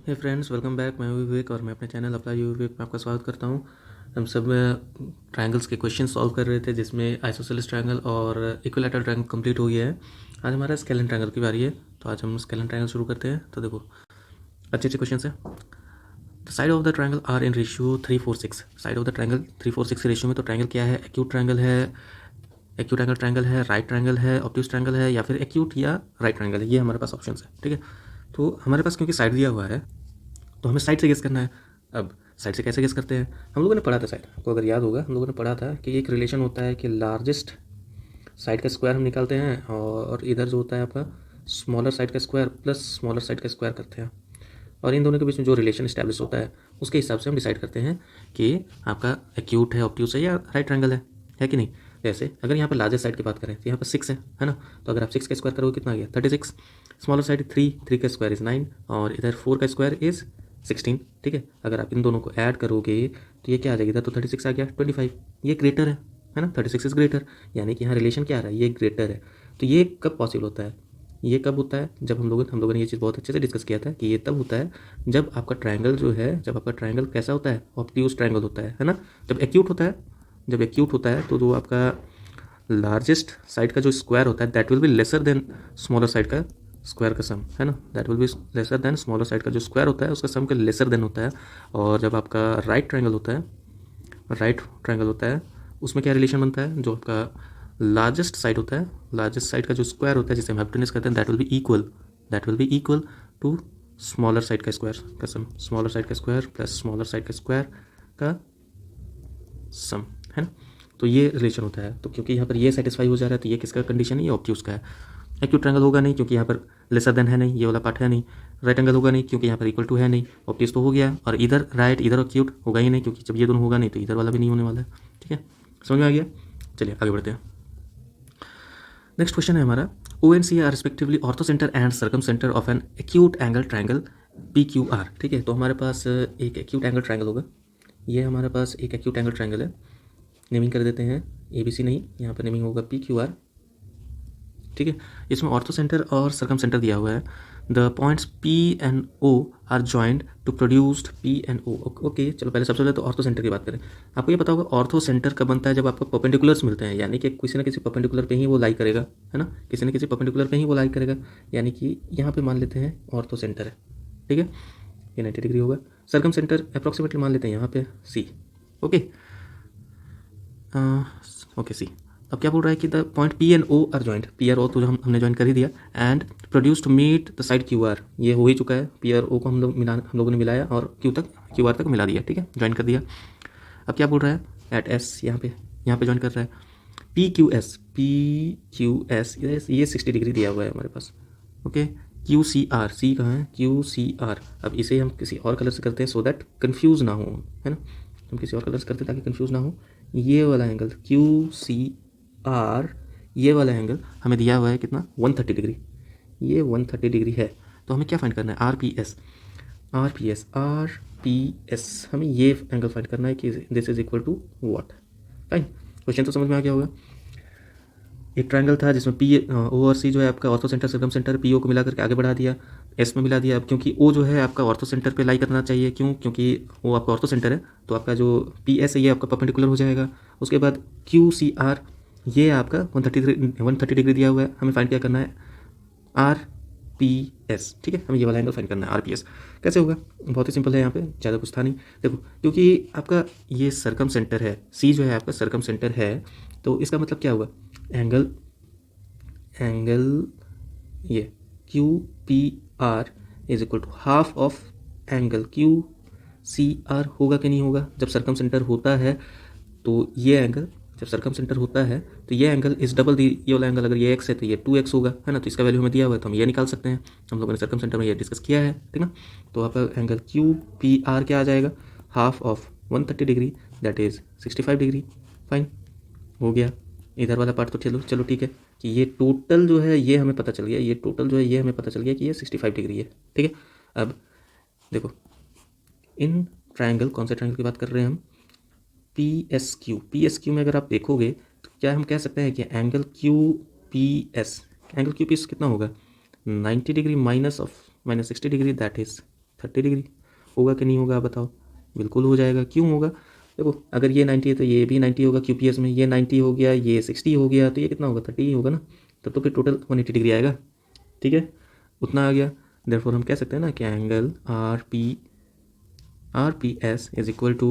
हे friends, welcome back. मैं हूं विवेक और मैं अपने चैनल अप्लाई विवेक में आपका स्वागत करता हूं। हम सब ट्रायंगल्स के क्वेश्चन सॉल्व कर रहे थे, जिसमें आइसोसेलेस ट्रायंगल और इक्विलैटरल ट्रायंगल कंप्लीट हो गया है। आज हमारा स्केलेन ट्रायंगल की बारी है, तो आज हम स्केलेन ट्रायंगल शुरू करते हैं। तो देखो, अच्छे अच्छे क्वेश्चन है। The side of the triangle are in ratio 3:4:6। Side of the triangle 3:4:6 के रेशियो में। तो ट्रायंगल क्या है? एक्यूट ट्रायंगल है, एक्यूट एंगल ट्रायंगल है, राइट ट्रायंगल है, ऑब्ट्यूज ट्रायंगल है, या फिर एक्यूट या राइट ट्रायंगल है। ये हमारे पास ऑप्शन है, ठीक है। तो हमारे पास क्योंकि साइड दिया हुआ है तो हमें साइड से गेस करना है। अब साइड से कैसे गेस करते हैं? हम लोगों ने पढ़ा था साइड, आपको अगर याद होगा, हम लोगों ने पढ़ा था कि एक रिलेशन होता है कि लार्जेस्ट साइड का स्क्वायर हम निकालते हैं और इधर जो होता है आपका स्मॉलर साइड का स्क्वायर प्लस स्मॉलर साइड का स्क्वायर करते हैं, और इन दोनों के बीच में जो रिलेशन इस्टेब्लिश होता है उसके हिसाब से हम डिसाइड करते हैं कि आपका एक्यूट है, ऑब्ट्यूज है, या राइट ट्रायंगल है कि नहीं। जैसे अगर यहाँ पर लार्जेस्ट साइड की बात करें तो यहाँ पर 6 है ना। तो अगर आप 6 का स्क्वायर करोगे कितना आ गया? 36। स्मॉलर साइड 3 का स्क्वायर इज 9 और इधर 4 का स्क्वायर इज 16, ठीक है। अगर आप इन दोनों को ऐड करोगे तो ये क्या आ जाएगा? इधर तो 36 आ गया, 25। ये ग्रेटर है ना, 36 इज ग्रेटर, यानी कि यहाँ रिलेशन क्या आ रहा है? ये ग्रेटर है। तो ये कब पॉसिबल होता है? ये कब होता है? जब हम लोगों ने ये चीज़ बहुत अच्छे से डिस्कस किया था कि ये तब होता है जब आपका ट्रायंगल जो है, जब आपका ट्रायंगल कैसा होता है? ऑब्ट्यूज ट्रायंगल होता है ना। जब एक्यूट होता है, जब एक्यूट होता है तो जो आपका लार्जेस्ट साइड का जो स्क्वायर होता है that will be lesser than smaller side का स्क्वायर का सम, है ना। That will be lesser than smaller side का जो स्क्वायर होता है उसका सम का लेसर देन होता है। और जब आपका राइट ट्रायंगल होता है, राइट ट्रायंगल होता है, उसमें क्या रिलेशन बनता है? जो आपका लार्जेस्ट साइड होता है, लार्जेस्ट साइड का जो स्क्वायर होता है जिसे हम हाइपोटेन्यूज कहते हैं, that will be equal to smaller side का स्क्वायर का सम। स्मॉलर साइड का स्क्वायर प्लस स्मॉलर साइड का स्क्वायर का सम, है ना। तो ये रिलेशन होता है। तो क्योंकि यहाँ पर ये सेटिस्फाई हो जा रहा है तो ये किसका कंडीशन है? ये ऑब्ट्यूज का है। एक्यूट ट्रायंगल होगा नहीं क्योंकि यहाँ पर लेसर देन है नहीं, ये वाला पार्ट है नहीं। राइट एंगल होगा नहीं क्योंकि यहाँ पर इक्वल टू है नहीं, ऑब्ट्यूज तो हो गया। और इधर राइट इधर एक्यूट होगा ही नहीं क्योंकि जब ये दोनों होगा नहीं तो इधर वाला भी नहीं होने वाला है, ठीक है। समझ में आ गया? चलिए आगे बढ़ते हैं। नेक्स्ट क्वेश्चन है हमारा, O and C are respectively orthocentre and circumcentre of an acute angle triangle PQR, ठीक है। तो हमारे पास एक एक्यूट एंगल ट्रायंगल होगा। ये हमारे पास एक एक्यूट एंगल ट्रायंगल है। नेमिंग कर देते हैं, ABC नहीं, यहाँ पर नेमिंग होगा PQR, ठीक है। इसमें ऑर्थो सेंटर और सर्कम सेंटर दिया हुआ है। The points P and O are joined to produced P and O। Okay, चलो पहले सबसे पहले तो ऑर्थो सेंटर की बात करें। आपको ये पता होगा ऑर्थो सेंटर कब बनता है? जब आपको परपेंडिकुलर्स मिलते हैं, यानी कि किसी न किसी परपेंडिकुलर पे ही वो लाई करेगा, है ना। किसी न किसी परपेंडिकुलर पे ही वो लाई करेगा, यानी कि यहाँ पे मान लेते हैं ऑर्थो सेंटर है, ठीक है। ये 90 डिग्री होगा। सर्कम सेंटर अप्रॉक्सीमेटली मान लेते हैं यहाँ पे C, ओके। ओके सी। अब क्या बोल रहा है कि the point P and O are joint. P और O तो हमने ज्वाइन कर ही दिया। And produce to meet the side QR, ये हो ही चुका है। P और O को हम लोगों ने मिलाया और QR तक मिला दिया, ठीक है, ज्वाइन कर दिया। अब क्या बोल रहा है? एट S, यहाँ पे ज्वाइन कर रहा है। PQS ये 60 डिग्री दिया हुआ है हमारे पास, ओके। QCR, C कहाँ है? QCR। अब इसे हम किसी और कलर से करते हैं सो दैट कन्फ्यूज़ ना हो, है ना। हम किसी और कलर से करते हैं ताकि कन्फ्यूज़ ना हो। ये वाला एंगल QCR, ये वाला एंगल हमें दिया हुआ है कितना? 130 डिग्री। ये 130 डिग्री है। तो हमें क्या फाइंड करना है? RPS हमें ये एंगल फाइंड करना है कि this is equal to what. Fine, question तो समझ में आ गया होगा। एक ट्रायंगल था जिसमें O और C जो है आपका ortho centre circum centre, PO को मिला करके आगे बढ़ा दिया, S में मिला दिया। अब क्योंकि O जो है आपका ऑर्थो सेंटर पे लाई करना चाहिए, क्यों? क्योंकि वो आपका ऑर्थो सेंटर है, तो आपका जो PS है ये आपका परपेंडिकुलर हो जाएगा। उसके बाद QCR ये आपका 130 डिग्री दिया हुआ है। हमें फाइंड क्या करना है? RPS, ठीक है। हमें ये वाला एंगल फाइंड करना है। RPS कैसे होगा? बहुत ही सिंपल है, यहाँ पे ज़्यादा कुछ था नहीं। देखो, क्योंकि आपका ये सर्कम सेंटर है, C जो है आपका सर्कम सेंटर है, तो इसका मतलब क्या हुआ? एंगल ये QPR is equal to half of angle QCR होगा कि नहीं होगा? जब सर्कम सेंटर होता है तो ये एंगल, जब सर्कम सेंटर होता है तो ये एंगल इस डबल दी, ये वाला एंगल अगर ये x है तो ये 2x होगा, है ना। तो इसका वैल्यू हमें दिया हुआ है तो हम ये निकाल सकते हैं। हम लोगों ने सर्कम सेंटर में ये डिस्कस किया है, ठीक ना। तो आपका एंगल QPR क्या आ जाएगा? Half of 130 degree, that is 65 degree. Fine, हो गया। इधर वाला पार्ट तो चलो ठीक है कि ये टोटल जो है ये हमें पता चल गया, ये टोटल जो है ये हमें पता चल गया कि ये 65 डिग्री है, ठीक है। अब देखो, इन ट्रायंगल, कौन से ट्रायंगल की बात कर रहे हैं हम? PSQ में अगर आप देखोगे तो क्या हम कह सकते हैं कि एंगल QPS कितना होगा? 90 degree minus 60 degree, that is 30 degree. होगा कि नहीं होगा आप बताओ? बिल्कुल हो जाएगा। क्यों होगा? देखो अगर ये 90 है तो ये भी 90 होगा QPS में, ये 90 हो गया, ये 60 हो गया, तो ये कितना होगा? 30 ही होगा ना। तब तो फिर टोटल 180 डिग्री आएगा। ठीक है, उतना आ गया। देयरफॉर हम कह सकते हैं ना कि angle RPS is equal to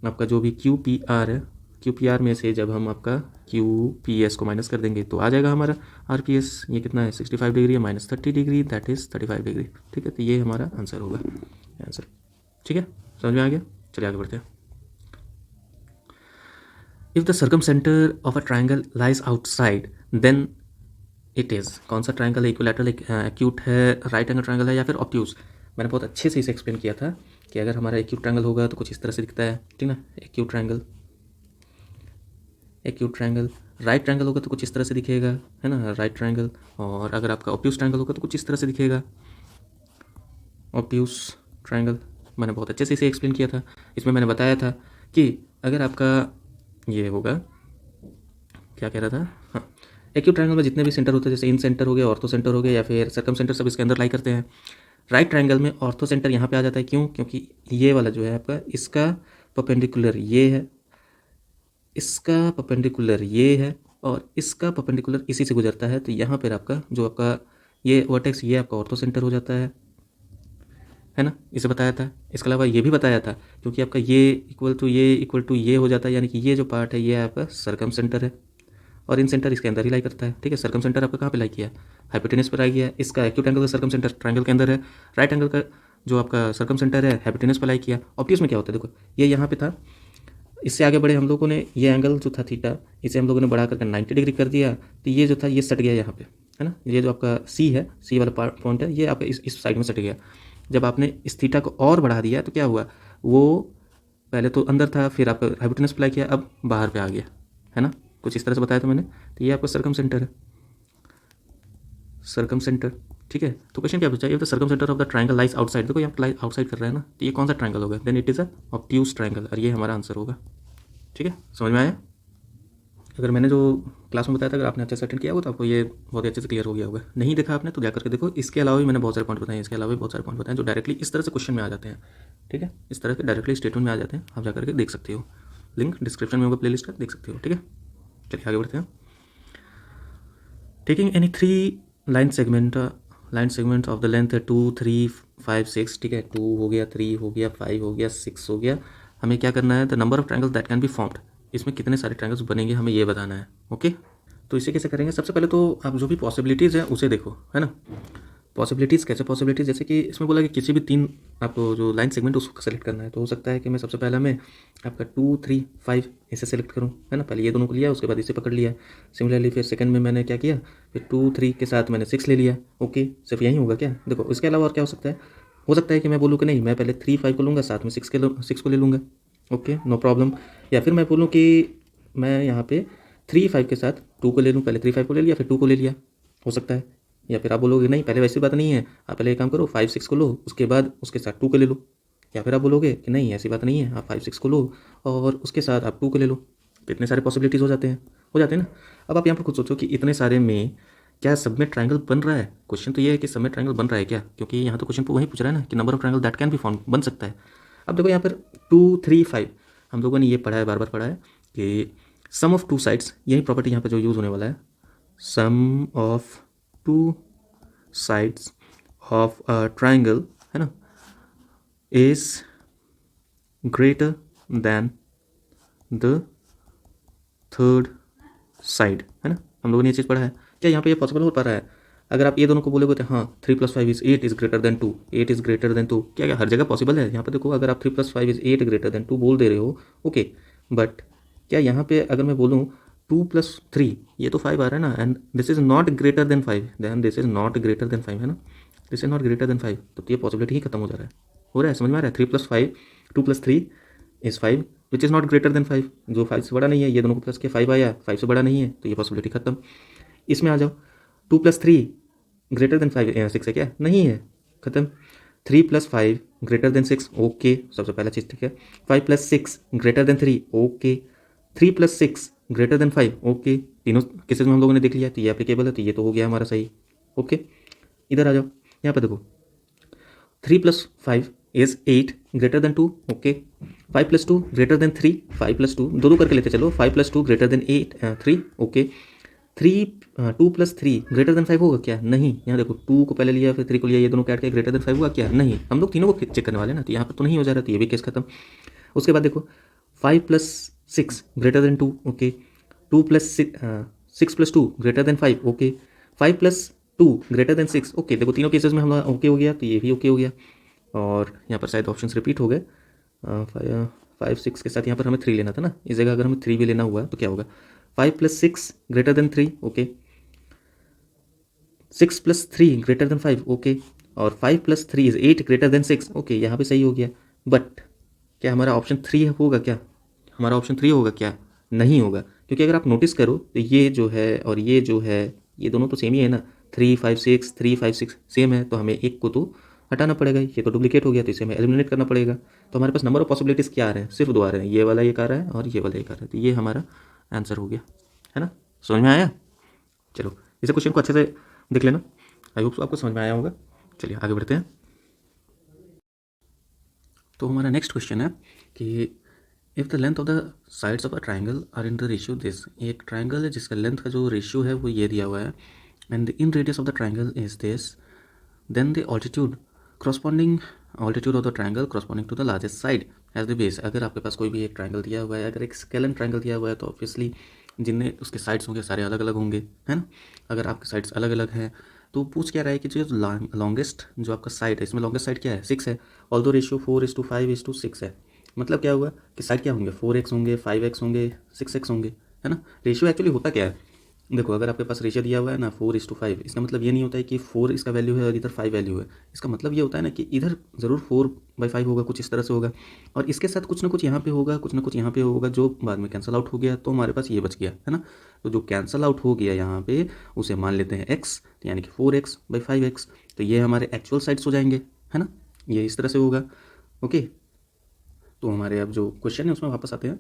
आपका जो भी QPR है, QPR में से जब हम आपका QPS को माइनस कर देंगे तो आ जाएगा हमारा RPS। ये कितना है? 65 डिग्री है minus 30 degree, that is 35 degree. ठीक है, तो ये हमारा आंसर होगा, आंसर। ठीक है, समझ में आ गया? चलिए आगे बढ़ते हैं। If the circumcentre of a triangle lies outside then it is, कौन सा ट्राइंगल है? इक्विलैटरल, एक्यूट है, राइट एंगल ट्राइंगल है, या फिर ऑब्ट्यूज? मैंने बहुत अच्छे से इसे एक्सप्लेन किया था कि अगर हमारा एक्यूट ट्राइंगल होगा तो कुछ इस तरह से दिखता है, ठीक ना, acute triangle. Acute triangle right triangle होगा तो कुछ इस तरह से दिखेगा, है ना, राइट ट्राइंगल। और अगर आपका ऑब्ट्यूज ट्राइंगल होगा तो कुछ इस तरह से दिखेगा, ऑब्ट्यूज ट्राइंगल। मैंने बहुत अच्छे से इसे एक्सप्लेन किया था। इसमें मैंने बताया था कि अगर आपका ये होगा, क्या कह रहा था, हाँ, एक्यूट ट्राइंगल में जितने भी सेंटर होते हैं, जैसे इन सेंटर हो गया, ऑर्थो सेंटर हो गया, या फिर सर्कम सेंटर, सब इसके अंदर लाई करते हैं। राइट ट्राइंगल में ऑर्थो सेंटर यहाँ पे आ जाता है। क्यों? क्योंकि ये वाला जो है आपका, इसका परपेंडिकुलर ये है, इसका परपेंडिकुलर ये है, और इसका परपेंडिकुलर इसी से गुजरता है। तो यहाँ पर आपका जो आपका ये वर्टेक्स, ये आपका ऑर्थो सेंटर हो जाता है ना। इसे बताया था। इसके अलावा ये भी बताया था क्योंकि आपका ये इक्वल टू ये हो जाता है, यानी कि ये जो पार्ट है ये आपका सर्कम सेंटर है, और इन सेंटर इसके अंदर ही लाई करता है। ठीक है, सर्कम सेंटर आपका कहाँ पे लाई किया? हाइपोटेनस पर आई गया। इसका एक्यूट एंगल का सर्कम सेंटर ट्राइंगल के अंदर है। राइट एंगल का जो आपका सर्कम सेंटर है हाइपोटेनस पर लाई किया। ऑब्ट्यूज में क्या होता है? देखो ये यहाँ पे था, इससे आगे बढ़े हम लोगों ने, ये एंगल जो था थीटा, इसे हम लोगों ने बढ़ा करके 90 डिग्री कर दिया। तो ये जो था ये सट गया यहाँ पे, है ना। ये जो आपका सी है, सी वाला पॉइंट है, ये आपका इस साइड में सट गया। जब आपने इस थीटा को और बढ़ा दिया तो क्या हुआ? वो पहले तो अंदर था, फिर आपका हाइपोटेनस अप्लाई किया, अब बाहर पे आ गया, है ना। कुछ इस तरह से बताया था मैंने। तो ये आपका सर्कम सेंटर है, सर्कम सेंटर। ठीक है, तो क्वेश्चन क्या पूछा? If the circumcentre of the triangle lies outside, देखो यहाँ लाइज आउटसाइड कर रहा है ना, तो ये कौन सा ट्राइंगल होगा? Then it is a obtuse triangle, और ये हमारा आंसर होगा। ठीक है, समझ में आया? अगर मैंने जो क्लास में बताया था, अगर आपने अच्छे से अटेंड किया हो तो आपको ये बहुत अच्छे से क्लियर हो गया होगा। नहीं देखा आपने तो जाकर के देखो। इसके अलावा भी मैंने बहुत सारे पॉइंट बताए, इसके अलावा भी बहुत सारे पॉइंट बताए जो डायरेक्टली इस तरह से क्वेश्चन में आ जाते हैं। ठीक है, इस तरह के डायरेक्टली स्टेटमेंट में आ जाते हैं, आप जाकर के देख सकते हो। लिंक डिस्क्रिप्शन में होगा प्लेलिस्ट का, देख सकते हो। ठीक है, चलिए आगे बढ़ते हैं। Taking any 3 line segment of the length 2, 3, 5, 6। ठीक है, 2 हो गया, 3 हो गया, 5 हो गया, 6 हो गया। हमें क्या करना है? The number of triangles that can be formed, इसमें कितने सारे ट्राइंगल्स बनेंगे हमें ये बताना है। ओके, तो इसे कैसे करेंगे? सबसे पहले तो आप जो भी पॉसिबिलिटीज़ है उसे देखो, है ना। पॉसिबिलिटीज़ कैसे? पॉसिबिलिटीज़ जैसे कि इसमें बोला कि किसी भी 3 आपको जो लाइन सेगमेंट उसको सेलेक्ट करना है। तो हो सकता है कि मैं सबसे पहला मैं आपका 2, 3, 5 इसे सेलेक्ट करूँ, है ना। पहले ये दोनों को लिया, उसके बाद इसे पकड़ लिया। सिमिलरली फिर सेकंड में मैंने क्या किया? फिर 2, 3 के साथ मैंने 6 ले लिया। ओके, सिर्फ यही होगा क्या? देखो इसके अलावा और क्या हो सकता है? हो सकता है कि मैं बोलूँ कि नहीं, मैं पहले 3, 5 को लूँगा, साथ में 6 को ले लूँगा। Okay, no problem. या फिर मैं बोलूँ कि मैं यहाँ पे 3, 5 के साथ 2 को ले लूँ, पहले 3, 5 को ले लिया, फिर 2 को ले लिया, हो सकता है। या फिर आप बोलोगे नहीं, पहले वैसी बात नहीं है, आप पहले एक काम करो, 5, 6 को लो, उसके बाद उसके साथ 2 को ले लो। या फिर आप बोलोगे कि नहीं ऐसी बात नहीं है, आप 5, 6 को लो और उसके साथ आप 2 को ले लो। तो इतने सारे पॉसिबिलिटीज़ हो जाते हैं ना। अब आप यहाँ पर खुद सोचो कि इतने सारे में क्या सब में ट्राइंगल बन रहा है? क्वेश्चन तो ये है कि सब में ट्राइंगल बन रहा है क्या, क्योंकि यहाँ तो क्वेश्चन वही पूछ रहा है ना कि number of triangle that can be form, बन सकता है। अब देखो यहाँ पर 2, 3, 5 हम लोगों ने ये पढ़ा है, बार बार पढ़ा है कि सम ऑफ 2 साइड्स, यही प्रॉपर्टी यहाँ पर जो यूज़ होने वाला है, sum of 2 sides of a triangle, है ना, is greater than the third side, है ना। हम लोगों ने ये चीज़ पढ़ा है। क्या यहाँ पे ये पॉसिबल हो पा रहा है? अगर आप ये दोनों को बोलोगे तो हाँ, 3 + 5 = 8 is greater then 2, 8 is greater then 2। क्या हर जगह पॉसिबल है? यहाँ पे देखो, अगर आप 3 + 5 = 8 ग्रेटर देन 2 बोल दे रहे हो, ओके, बट क्या यहाँ पे अगर मैं बोलूँ 2 + 3, ये तो 5 आ रहा है ना, and this is not greater than 5, then this is not greater than 5, है ना, this is not greater than 5, तो ये पॉसिबिलिटी ही खत्म हो जा रहा है। हो रहा है, समझ में आ रहा है? 3 + 5, 2 + 3 = 5 which is not greater than 5, जो 5 से बड़ा नहीं है, ये दोनों को प्लस के 5 आया, 5 से बड़ा नहीं है, तो ये पॉसिबिलिटी खत्म। इसमें आ जाओ, 2 + 3 ग्रेटर देन 5 6 है क्या? नहीं है, खत्म। 3 + 5 ग्रेटर देन 6, ओके, सबसे पहला चीज़ ठीक है। 5 + 6 greater than 3, okay. 3 + 6 greater than 5, okay. तीनों केसेस में हम लोगों ने देख लिया, तो ये एप्लीकेबल है, तो ये तो हो गया हमारा सही। ओके, इधर आ जाओ, यहाँ पर देखो, 3 + 5 is 8 greater than 2, okay. 5 + 2 greater than 3, 5 + 2 दो दो करके लेते चलो, 5 + 2 greater than 3, okay. 2 + 3 greater than 5 होगा क्या? नहीं। यहाँ देखो 2 को पहले लिया फिर 3 को लिया, ये दोनों काट के ग्रेटर देन 5 हुआ क्या? नहीं। हम लोग तीनों को चेक करने वाले ना, तो यहाँ पर तो नहीं हो जा रहा, तो ये भी केस खत्म। उसके बाद देखो 5 + 6 greater than 2, okay. 6 + 2 greater than 5, okay. 5 + 2 greater than 6, okay. देखो तीनों केसेस में हमारा ओके हो गया, तो ये भी ओके हो गया। और यहाँ पर शायद ऑप्शंस रिपीट हो गए। 5 6 के साथ यहाँ पर हमें 3 लेना था ना, इस जगह अगर हमें 3 भी लेना हुआ तो क्या होगा? 5 + 6 greater than 3, okay. 6 + 3 greater than 5, okay. और 5 + 3 इज 8 ग्रेटर देन 6, ओके। यहाँ पे सही हो गया। बट क्या हमारा ऑप्शन 3 होगा क्या? हमारा ऑप्शन 3 होगा क्या? नहीं होगा, क्योंकि अगर आप नोटिस करो तो ये जो है और ये जो है, ये दोनों तो सेम ही है ना। 3 5 6 सेम है, तो हमें एक को तो हटाना पड़ेगा, ये तो डुप्लीकेट हो गया, तो इसे हमें एलिमिनेट करना पड़ेगा। तो हमारे पास नंबर ऑफ पॉसिबिलिटीज़ क्या आ रहे हैं? सिर्फ 2 आ रहे हैं, ये वाला एक आ रहा है और ये वाला एक आ रहा है, तो ये हमारा आंसर हो गया, है ना। समझ में आया? चलो इसे क्वेश्चन को अच्छे से देख लेना, आई होप आपको समझ में आया होगा। चलिए आगे बढ़ते हैं। तो हमारा नेक्स्ट क्वेश्चन है कि if the length of the sides of a triangle are in the ratio this, एक ट्राइंगल है जिसका लेंथ का जो रेशियो है वो ये दिया हुआ है, and the inradius of the triangle is this, then the altitude corresponding altitude of the triangle corresponding to the largest side as the base. अगर आपके पास कोई भी एक ट्राइंगल दिया हुआ है, अगर एक स्केलन ट्राइंगल दिया हुआ है, तो ऑब्वियसली जितने उसके साइड्स होंगे सारे अलग अलग होंगे, है ना। अगर आपके साइड्स अलग अलग हैं तो पूछ क्या रहा है कि जो लॉन्गेस्ट जो आपका साइड है, इसमें लॉन्गेस्ट साइड क्या है? 6 है। ऑल्दो रेशियो 4:5:6 है। मतलब क्या हुआ कि साइड क्या होंगे? 4x होंगे, 5x होंगे, 6x होंगे, है ना। रेशियो एक्चुअली होता क्या है? देखो अगर आपके पास रेशियो दिया हुआ है ना 4:5, इसका मतलब ये नहीं होता है कि 4 इसका वैल्यू है और इधर 5 वैल्यू है। इसका मतलब ये होता है ना कि इधर ज़रूर 4/5 होगा, कुछ इस तरह से होगा, और इसके साथ कुछ ना कुछ यहाँ पे होगा, कुछ ना कुछ यहाँ पे होगा, जो बाद में कैंसिल आउट हो गया, तो हमारे पास ये बच गया, है ना। तो जो कैंसिल आउट हो गया यहाँ पे उसे मान लेते हैं x, यानी कि 4x/5x। तो ये हमारे एक्चुअल साइड्स हो जाएंगे, है ना। ये इस तरह से होगा, ओके। तो हमारे अब जो क्वेश्चन है उसमें वापस आते हैं।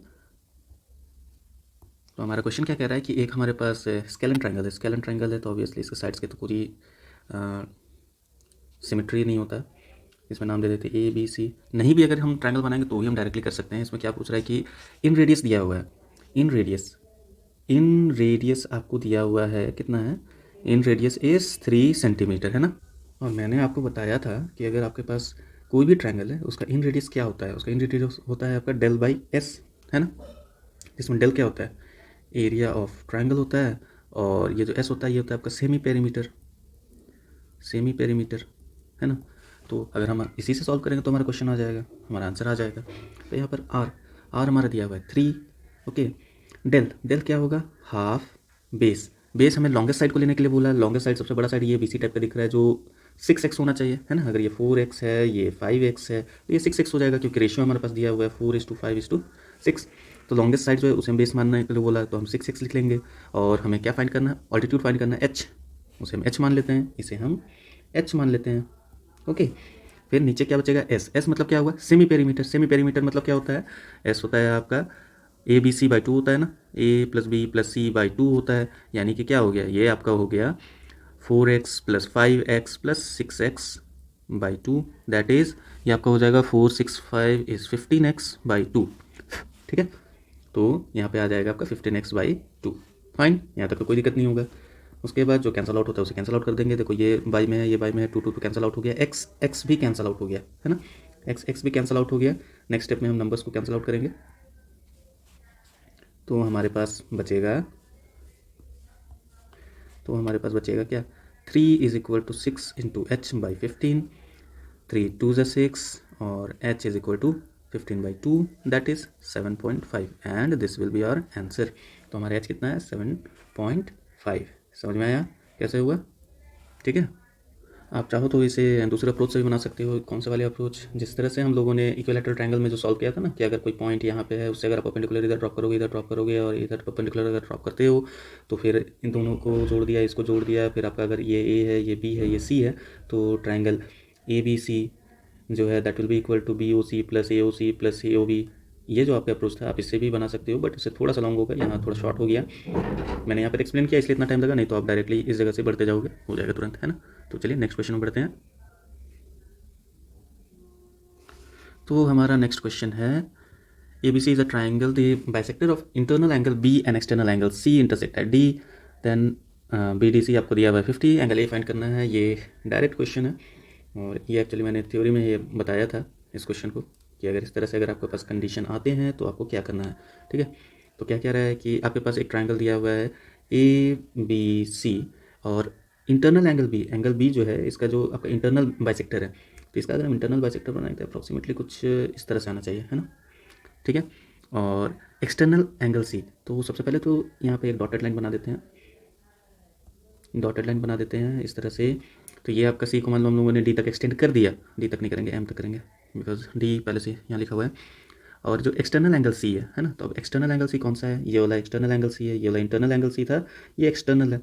तो हमारा क्वेश्चन क्या कह रहा है कि एक हमारे पास स्केलन ट्राइंगल है, स्केलन ट्राइंगल है तो ऑब्वियसली इसके साइड्स के तो पूरी सिमेट्री नहीं होता है। इसमें नाम दे देते ए बी सी, नहीं भी अगर हम ट्राइंगल बनाएंगे तो भी हम डायरेक्टली कर सकते हैं। इसमें क्या पूछ रहा है कि इन रेडियस दिया हुआ है, इन रेडियस आपको दिया हुआ है, कितना है? इन रेडियस इज़ 3 सेंटीमीटर, है ना। और मैंने आपको बताया था कि अगर आपके पास कोई भी ट्राइंगल है उसका इन रेडियस क्या होता है? उसका इन रेडियस होता है आपका del/s, है ना। इसमें डेल क्या होता है? एरिया ऑफ ट्राइंगल होता है, और ये जो एस होता है ये होता है आपका सेमी पेरीमीटर, है ना। तो अगर हम इसी से सॉल्व करेंगे तो हमारा क्वेश्चन आ जाएगा, हमारा आंसर आ जाएगा। तो यहाँ पर आर हमारा दिया हुआ है 3, ओके। डेल क्या होगा? हाफ बेस हमें लॉन्गेस्ट साइड को लेने के लिए बोला है। लॉन्गेस्ट साइड सबसे बड़ा साइड ये BC टाइप का दिख रहा है, जो 6x होना चाहिए, है ना। अगर ये 4x है, ये 5x है, तो ये 6x हो जाएगा, क्योंकि रेशियो हमारे पास दिया हुआ है 4:5:6। तो लॉन्गेस्ट साइड जो है उसे हम बेस मानने के लिए बोला है, तो हम 6x लिख लेंगे। और हमें क्या फाइंड करना है? ऑल्टीट्यूड फाइंड करना है, h, उसे हम h मान लेते हैं, इसे हम h मान लेते हैं, ओके। फिर नीचे क्या बचेगा? s मतलब क्या हुआ? सेमी पेरीमीटर मतलब क्या होता है? s होता है आपका ABC/2 होता है ना, A+B+C/2 होता है, यानी कि क्या हो गया? ये आपका हो गया 4x + 5x + 6x/2, that is ये आपका हो जाएगा 4 6 5 इज़ 15x/2, ठीक है। तो यहाँ पे आ जाएगा आपका 15x/2, फाइन, यहाँ तक तो कोई दिक्कत नहीं होगा। उसके बाद जो कैंसिल आउट होता है उसे कैंसिल आउट कर देंगे। देखो ये बाई में है, ये बाई में है, 2 कैंसिल आउट हो गया, x भी कैंसिल आउट हो गया, है ना। x भी कैंसिल आउट हो गया। नेक्स्ट स्टेप में हम नंबर्स को कैंसिल आउट करेंगे, तो हमारे पास बचेगा क्या? 3 = 6 × h/15, 3 2 = 6 और h = 15/2, that is 7.5, and this will be our answer. तो हमारा h कितना है? 7.5। समझ में आया कैसे हुआ? ठीक है। आप चाहो तो इसे दूसरे अप्रोच से भी बना सकते हो। कौन से वाले अप्रोच? जिस तरह से हम लोगों ने इक्विलैटरल ट्रायंगल में जो सॉल्व किया था ना, कि अगर कोई पॉइंट यहाँ पे है, उससे अगर आप परपेंडिकुलर इधर ड्रॉप करोगे और इधर परपेंडिकुलर अगर ड्रॉप करते हो, तो फिर इन दोनों को जोड़ दिया, इसको जोड़ दिया, फिर आपका अगर ये A है, ये B है, ये C है, तो ट्राइंगल ABC जो है that will be equal to BOC + AOC + AOB। ये जो आपका अप्रोच था आप इससे भी बना सकते हो, बट इससे थोड़ा सा लॉन्ग होगा, यहाँ थोड़ा शॉर्ट हो गया। मैंने यहाँ पर एक्सप्लेन किया इसलिए इतना टाइम लगा, नहीं तो आप डायरेक्टली इस जगह से बढ़ते जाओगे, हो जाएगा तुरंत, है ना। तो चलिए नेक्स्ट क्वेश्चन में बढ़ते हैं। तो हमारा नेक्स्ट क्वेश्चन है ABC is a triangle, the bisector of internal angle B and external angle C intersect at D, then BDC आपको दिया हुआ है 50, एंगल A फाइंड करना है। ये डायरेक्ट क्वेश्चन है और ये एक्चुअली मैंने थ्योरी में ये बताया था इस क्वेश्चन को कि अगर इस तरह से अगर आपके पास कंडीशन आते हैं तो आपको क्या करना है। ठीक है, तो क्या कह रहा है कि आपके पास एक ट्राइंगल दिया हुआ है ABC और इंटरनल एंगल बी जो है इसका जो आपका इंटरनल बाइसेक्टर है, तो इसका अगर हम इंटरनल बाइसेक्टर बनाएं तो अप्रॉक्सीमेटली कुछ इस तरह से आना चाहिए, है ना। ठीक है, और एक्सटर्नल एंगल सी, तो सबसे पहले तो यहाँ पे एक डॉटेड लाइन बना देते हैं, इस तरह से। तो ये आपका सी को मान लो हम लोगों ने डी तक एक्सटेंड कर दिया, डी तक नहीं करेंगे, एम तक करेंगे बिकॉज डी पहले से यहाँ लिखा हुआ है। और जो एक्सटर्नल एंगल सी है ना, तो अब एक्सटर्नल एंगल सी कौन सा है, ये वाला एक्सटर्नल एंगल सी है, ये वाला इंटरनल एंगल सी था, ये एक्सटर्नल है।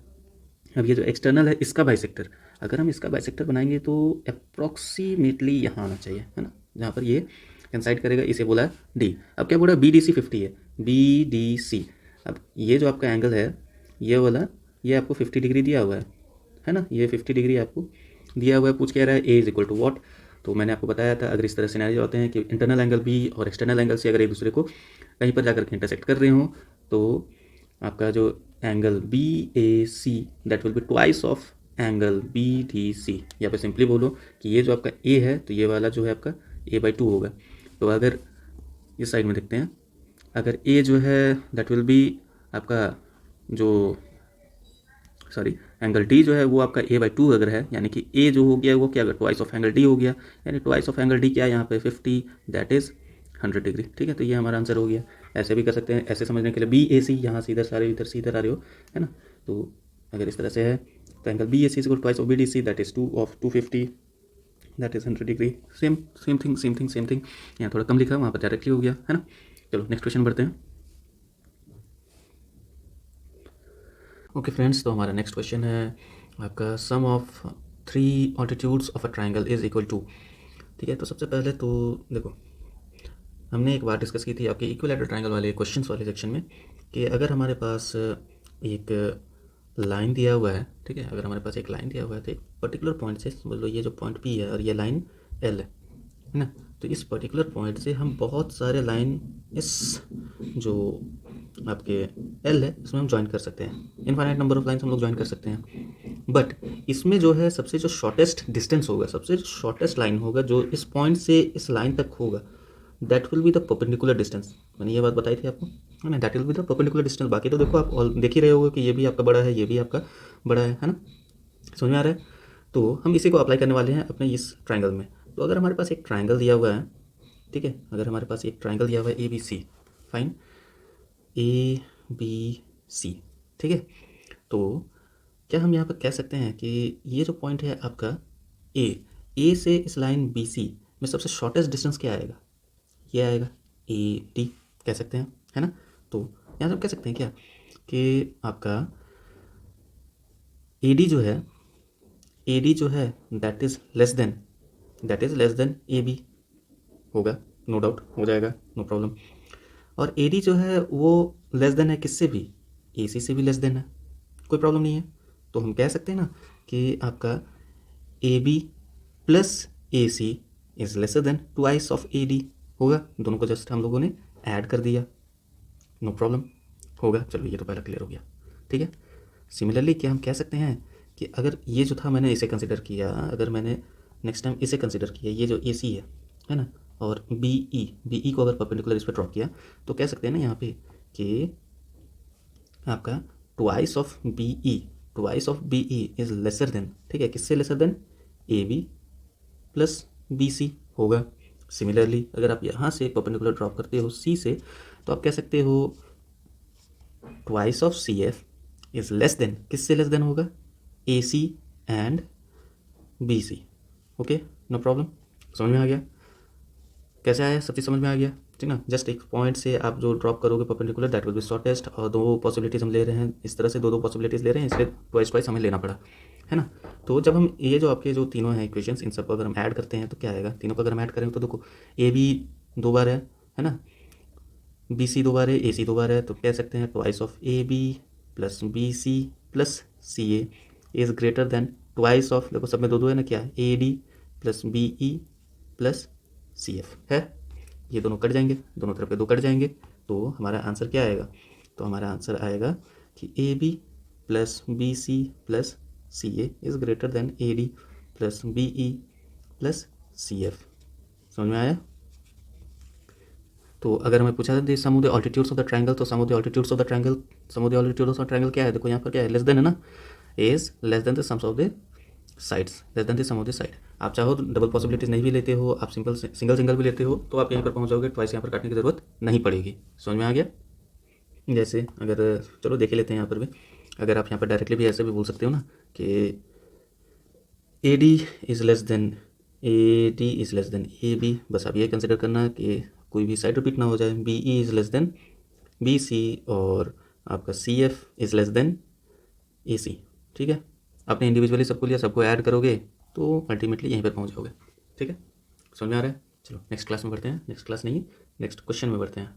अब ये जो एक्सटर्नल है इसका बाइसेक्टर, अगर हम इसका बाइसेक्टर बनाएंगे तो अप्रॉक्सीमेटली यहाँ आना चाहिए, है ना, जहाँ पर ये कंसाइड करेगा, इसे बोला है डी। अब क्या बोला, BDC 50 है, BDC। अब ये जो आपका एंगल है ये वाला, ये आपको 50 डिग्री दिया हुआ है ना, ये 50 डिग्री आपको दिया हुआ है। पूछ कह रहा है A is equal to what, तो मैंने आपको बताया था अगर इस तरह सिनेरियो होते हैं कि इंटरनल एंगल B और एक्सटर्नल एंगल C अगर एक दूसरे को कहीं पर जाकर के इंटरसेक्ट कर रहे हो तो आपका जो angle BAC that will be twice of angle BDC। या फिर सिंपली बोलो कि ये जो आपका A है तो ये वाला जो है आपका A/2 होगा। तो अगर इस साइड में देखते हैं, अगर A जो है दैट विल बी आपका जो एंगल D जो है वो आपका A/2 अगर है, यानी कि A जो हो गया वो क्या, अगर ट्वाइस ऑफ एंगल D हो गया, यानी ट्वाइस ऑफ एंगल D क्या है यहाँ पे 50 दैट इज़ 100 डिग्री। ठीक है, तो ये हमारा आंसर हो गया। ऐसे भी कर सकते हैं, ऐसे समझने के लिए BAC, यहाँ से इधर सारे इधर से इधर आ रहे हो, है ना। तो अगर इस तरह से है तो angle BAC is twice of BDC that is 2 of 250 that is 100 degree. Same thing. यहाँ थोड़ा कम लिखा, वहाँ पर डायरेक्टली हो गया, है ना। चलो नेक्स्ट क्वेश्चन बढ़ते हैं। ओके फ्रेंड्स, तो हमारा नेक्स्ट क्वेश्चन है आपका sum of 3 altitudes of a triangle is equal to. ठीक है, तो सबसे पहले तो देखो हमने एक बात डिस्कस की थी आपके इक्विलैटरल ट्राइंगल वाले क्वेश्चंस वाले सेक्शन में कि अगर हमारे पास एक लाइन दिया हुआ है, ठीक है, अगर हमारे पास एक लाइन दिया हुआ है तो एक पर्टिकुलर पॉइंट से समझ लो ये जो पॉइंट P है और ये लाइन L है ना, तो इस पर्टिकुलर पॉइंट से हम बहुत सारे लाइन इस जो आपके L है इसमें हम ज्वाइन कर सकते हैं, इनफाइनाइट नंबर ऑफ लाइन्स हम लोग ज्वाइन कर सकते हैं। बट इसमें जो है सबसे जो शॉर्टेस्ट डिस्टेंस होगा, सबसे शॉर्टेस्ट लाइन होगा जो इस पॉइंट से इस लाइन तक होगा, that will be the perpendicular distance. मैंने ये बात बताई थी आपको, है ना, that will be the perpendicular distance. बाकी तो देखो आप देख ही रहे होगे कि ये भी आपका बड़ा है, ये भी आपका बड़ा है ना, समझ में आ रहा है। तो हम इसी को अप्लाई करने वाले हैं अपने इस ट्राइंगल में। तो अगर हमारे पास एक ट्राइंगल दिया हुआ है, ठीक है, अगर हमारे पास एक ट्राइंगल दिया हुआ है ABC, फाइन, ABC, ठीक है, तो क्या हम यहाँ पर कह सकते हैं कि ये जो पॉइंट है आपका A से इस लाइन BC में सबसे शॉर्टेस्ट डिस्टेंस क्या आएगा, ये आएगा AD कह सकते हैं, है ना। तो यहाँ से हम कह सकते हैं क्या कि आपका AD जो है that is less then AB होगा, नो डाउट हो जाएगा, नो प्रॉब्लम। और AD जो है वो लेस देन है किससे भी, AC से भी लेस देन है, कोई प्रॉब्लम नहीं है। तो हम कह सकते हैं ना कि आपका AB plus AC is lesser than twice of AD होगा। दोनों को जस्ट हम लोगों ने ऐड कर दिया, नो प्रॉब्लम होगा। चलो ये तो पहला क्लियर हो गया, ठीक है। सिमिलरली क्या हम कह सकते हैं कि अगर ये जो था मैंने इसे कंसिडर किया, अगर मैंने नेक्स्ट टाइम इसे कंसिडर किया, ये जो AC है ना, और BE को अगर परपेंडिकुलर इस पर ड्रॉप किया तो कह सकते हैं ना यहाँ पे कि आपका twice of BE is lesser than, ठीक है, किससे lesser than, AB plus BC होगा। सिमिलरली अगर आप यहाँ से परपेंडिकुलर ड्रॉप करते हो C से तो आप कह सकते हो twice of CF is less than, किससे लेस देन होगा, AC and BC। Okay, no problem, समझ में आ गया कैसे आया, सब चीज़ समझ में आ गया, ठीक ना। जस्ट एक पॉइंट से आप जो ड्रॉप करोगे perpendicular that will B shortest, और दो पॉसिबिलिटीज़ हम ले रहे हैं, इस तरह से दो पॉसिबिलिटीज़ ले रहे हैं, इसलिए ट्वाइस हमें लेना पड़ा, है ना। तो जब हम ये जो आपके जो तीनों हैं इक्वेशंस, इन सब को अगर हम ऐड करते हैं तो क्या आएगा, तीनों को अगर हम ऐड करेंगे तो देखो AB 2 बार है ना, BC 2 बार है, AC 2 बार है, तो कह सकते हैं twice of AB plus BC plus CA is greater then twice of, देखो सब में दो है ना, क्या है, AD plus BE plus CF है। ये दोनों कट जाएंगे, दोनों तरफ के 2 कट जाएंगे, तो हमारा आंसर क्या आएगा? तो हमारा आंसर आएगा कि A B plus B C plus C A is greater than A D plus B E plus C F. समझ में आया? तो अगर हमें पूछा था sum of the altitudes of the triangle, तो sum of the altitudes of the triangle, sum of the altitudes of triangle क्या है? देखो यहाँ पर क्या है, लेस देन है ना, is less than the sums of the sides, less than the sum of the side. आप चाहो तो डबल पॉसिबिलिटीज नहीं भी लेते हो, आप सिंगल सिंगल भी लेते हो, तो आप यहीं पर पहुँच जाओगे, ट्वाइस यहाँ पर काटने की ज़रूरत नहीं पड़ेगी। समझ में आ गया? जैसे अगर चलो देख लेते हैं यहाँ पर भी, अगर आप यहाँ पर डायरेक्टली भी ऐसे भी बोल सकते हो ना कि A D is less than A D is less than A B, बस आप ये कंसिडर करना कि कोई भी साइड रिपीट ना हो जाए। B E is less than B C और आपका C F is less than A C. ठीक है, आपने इंडिविजुअली सबको लिया, सबको ऐड करोगे तो अल्टीमेटली यहीं पर पहुंच जाओगे। ठीक है, समझ में आ रहा है? चलो नेक्स्ट क्लास में बढ़ते हैं, नेक्स्ट क्लास नहीं, नेक्स्ट क्वेश्चन में बढ़ते हैं।